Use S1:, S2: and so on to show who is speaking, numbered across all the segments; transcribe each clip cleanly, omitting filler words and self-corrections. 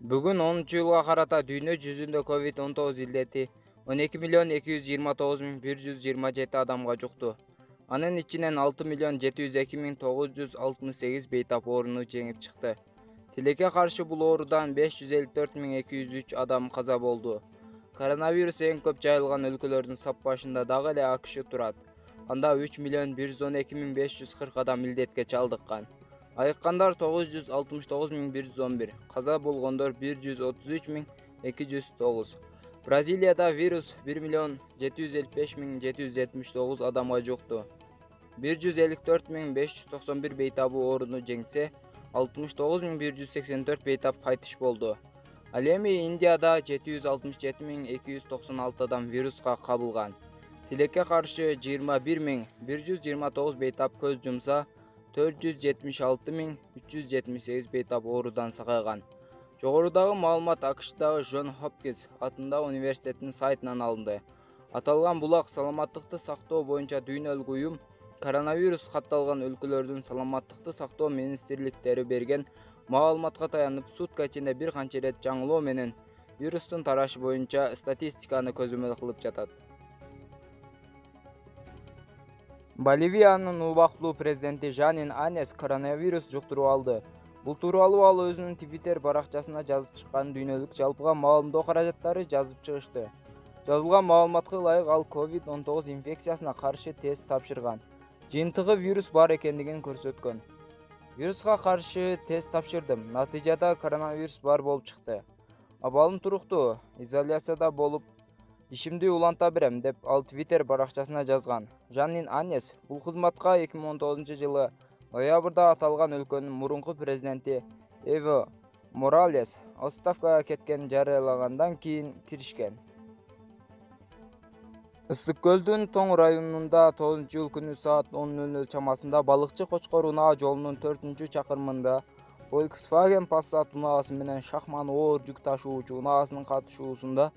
S1: Бүгін 10 жылға қарата дүйнө жүзүндө COVID-19 илдети 12.229.127 адамга жукту. Анын ичинен 6.702.968 бейтап ооруну жеңип чыкты. Тилекке каршы бул оорудан 554.203 адам каза болду. Коронавирус эң көп жайылган өлкөлөрдүн саппашында дагы эле АКШ турат. Анда 3.112.540 адам илдетке чалдыккан. Айыккандар 969.111, каза болгондор 133.209. Бразилияда вирус 1.755.779 адамга жукту. 154.591 бейтабы ооруну жеңсе, 69.184 бейтап кайтыш болду. Ал эми Индияда 767.296 адам вируска кабылган. Тилекке каршы 21.129 бейтап көз жумса, 476.378 бейтап оорудан сагайган. Жогорудагы маалымат АКШдагы Джон Хопкинс атындагы университеттин сайтынан алынды. Аталган булак саламаттыкты сактоо боюнча дүйнөлүк уюм коронавирус катталган өлкөлөрдүн саламаттыкты сактоо министрликтери берген маалыматка таянып сутка ичинде бир канча ирет жаңылоо менен вирустун тарашы боюнча статистиканы көзөмөл кылып жатат. Боливиянын убактылуу президенти Жанин Анес коронавирус жуктуруп алды. Бул тууралуу ал өзүнүн Twitter баракчасына жазып чыккан. Дүйнөлүк жалпыга маалымдоо каражаттары жазып чыгышты. Жазылган маалыматка ылайык ал COVID-19 инфекциясына каршы тест тапшырган. Жыйынтыгы вирус бар экендигин көрсөткөн. Вируска каршы тест тапшырдым. Натыйжада коронавирус бар болуп чыкты. Абалым туруктуу, изоляцияда болуп ишимди уланта берем деп ал Twitter баракчасына жазган. Жанин Анес бул кызматка 2019-жылы ноябрда аталган өлкөнүн мурунку президенти Эво Моралес отставкага кеткен жарыялагандан кийин киришкен. Ысык көлдүн Тоң районунда 9-iyul күнү саат 10:00 чамасында балыкчы Кочкор унаа жолунун 4-чакырымында Volkswagen Passat унаасы менен Шахман оор жүк ташуучу унаасынын катышуусунда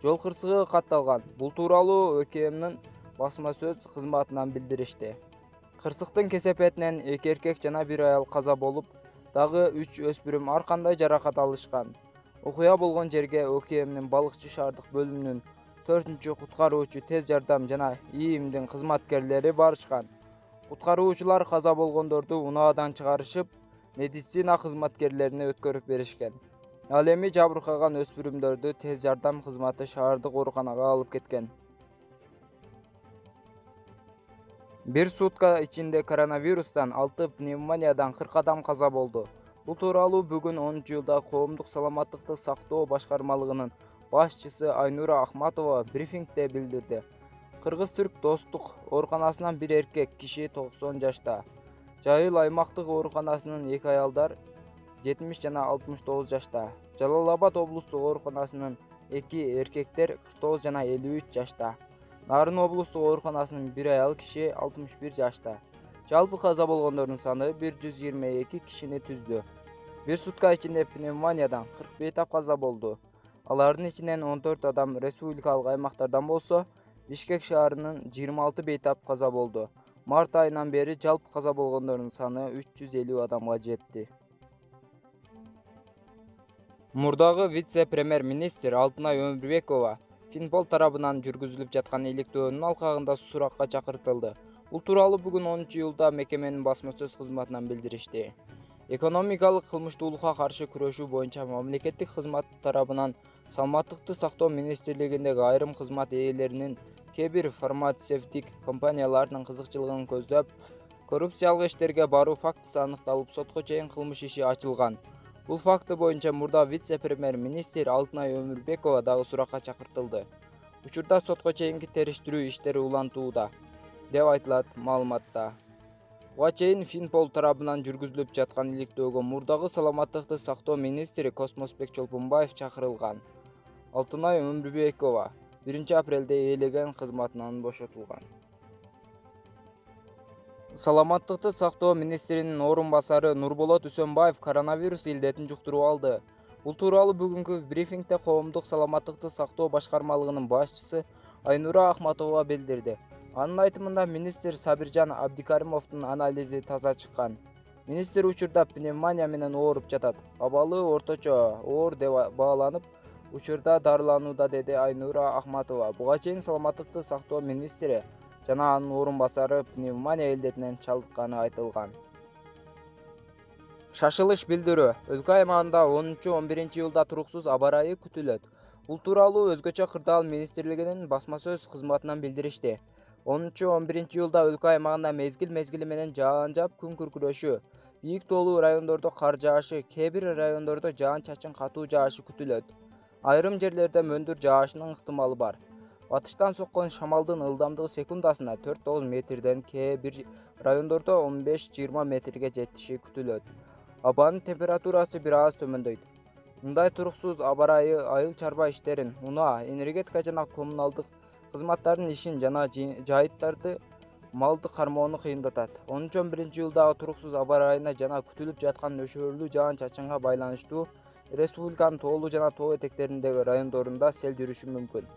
S1: жол кырсыгы катталган. Бул тууралуу ÖKM'нын басма сөз кызматынан билдиришти. Кырсыктын кесепетинен 2 эркек жана 1 аял каза болуп, дагы 3 өспүрүм ар кандай жаракат алышкан. Окуя болгон жерге ÖKM'нин балыкчы шаардык бөлүмүнүн 4-куткаруучу тез жардам жана ИИМдин кызматкерлери барышкан. Куткаруучулар каза болгондорду унаадан чыгарышып, медицина кызматкерлерине өткөрүп беришкен. Ал эми жабыркаган өспүрүмдөрдү тез жардам кызматы шаардык ооруканага алып кеткен. Бир сутка ичинде коронавирустан 6 пневмониядан 40 адам каза болду. Бул тууралуу бүгүн 10-жылда коомдук саламаттыкты сактоо башкармалыгынын башчысы Айнура Ахматова брифингде билдирди. Кыргыз-түрк достук ооруканасынан бир эркек киши 90 жашта. Жайыл аймактык ооруканасынын 2 аялдар 70 жана 69 жашта. Жалал-Абад облустук ооруканасынын 2 эркектер 49 жана 53 жашта. Нарын облустук ооруканасынын 1 аял киши 61 жашта. Жалпы каза болгондордун саны 122 кишини түздү. Бир сутка ичинде пневмониядан 40 бейтап каза болду. Алардын ичинен 14 адам республикалык аймактардан болсо, Бишкек шаарынын 26 бейтап каза болду. Март айынан бери жалпы каза болгондордун саны 350 адамга жетти. Мурдагы вице-премьер-министр Алтынай Өмүрбекова Финпол тарабынан жүргүзүлүп жаткан иликтөөнүн алкагында суракка чакыртылды. Бул тууралуу бүгүн 10-жылда мекеменин басма сөз кызматынан билдиришти. Экономикалык кылмыштуулукка каршы күрөшүү боюнча мамлекеттик кызмат тарабынан саламаттыкты сактоо министрлигиндеги айрым кызмат ээлеринин кээ бир фармацевтик компаниялардын кызыкчылыгын көздөп, коррупциялык иштерге баруу фактысы аныкталып, сотко чейин кылмыш иши ачылган. Бул факты боюнча мурда вице-премьер-министр Алтынай Өмүрбекова дагы суракка чакыртылды. Учурда сотко чейинки териштирүү иштери улантууда, деп айтылат маалыматта. Буга чейин Финпол тарабынан жүргүзүлүп жаткан иликтөөгө мурдагы саламаттыкты сактоо министри Космосбек Чолпонбаев чакырылган. Алтынай Өмүрбекова 1-апрелде ээлеген кызматынан бошотулган. Саламаттыкты сактоо министринин орун басары Нурболот Үсөнбаев коронавирус илдетин жуктуруп алды. Бул тууралуу бүгүнкү брифингде коомдук саламаттыкты сактоо башкармалыгынын башчысы Айнура Ахматова билдирди. Анын айтымында министр Сабиржан Абдикаримовдун анализи таза чыккан. Министр учурда пневмония менен ооруп жатат. Абалы орточо оор деп бааланып, учурда дарыланууда, деди Айнура Ахматова. Буга чейин саламаттыкты сактоо министри жана анын орун басары пневмония илдетинен чалдыкканы айтылган. Шашылыш билдирүү. Өлкө аймагында 10-11 июлда туруксуз аба ырайы күтүлөт. Бул тууралуу Өзгөчө кырдаал министрлигинин басма-сөз кызматынан билдиришти. 10-11 июлда өлкө аймагында мезгил менен жаан жаап, күн күркүрөшү, бийик тоолуу райондордо кар жаашы, кээ бир райондордо жаан-чачын катуу жаашы күтүлөт. Айрым жерлерде мөндүр жаашынын ыктымалы бар. Батыштан соккон шамалдын ылдамдыгы секундасына 4-9 метрден, кээ бир райондордо 15-20 метрге жетиши күтүлөт. Абанын температурасы бир аз төмөндөйт. Мындай туруксуз аба ырайы айыл чарба иштерин, унаа, энергетика жана коммуналдык кызматтардын ишин жана жайыттарды малды кармоону кыйындатат. 10-11 июлдагы туруксуз аба ырайына жана күтүлүп жаткан нөшөрлүү жаан-чачынга байланыштуу республиканын тоолуу жана тоо этектериндеги райондорунда сел жүрүшү мүмкүн.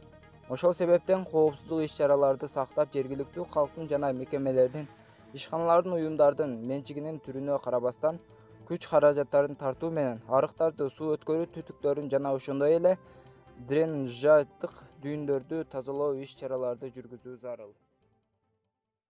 S1: Ошол себептен коопсуздук иш-чараларды сактап, жергиликтүү калктын жана мекемелердин, ишканалардын, уюмдардын менчигинин түрүнө карабастан, күч каражаттарын тартуу менен арыктарды, суу өткөрүү түтүктөрүн жана ошондой эле дренаждык дүйүндөрдү тазалоо иш-чараларды жүргүзүү зарыл.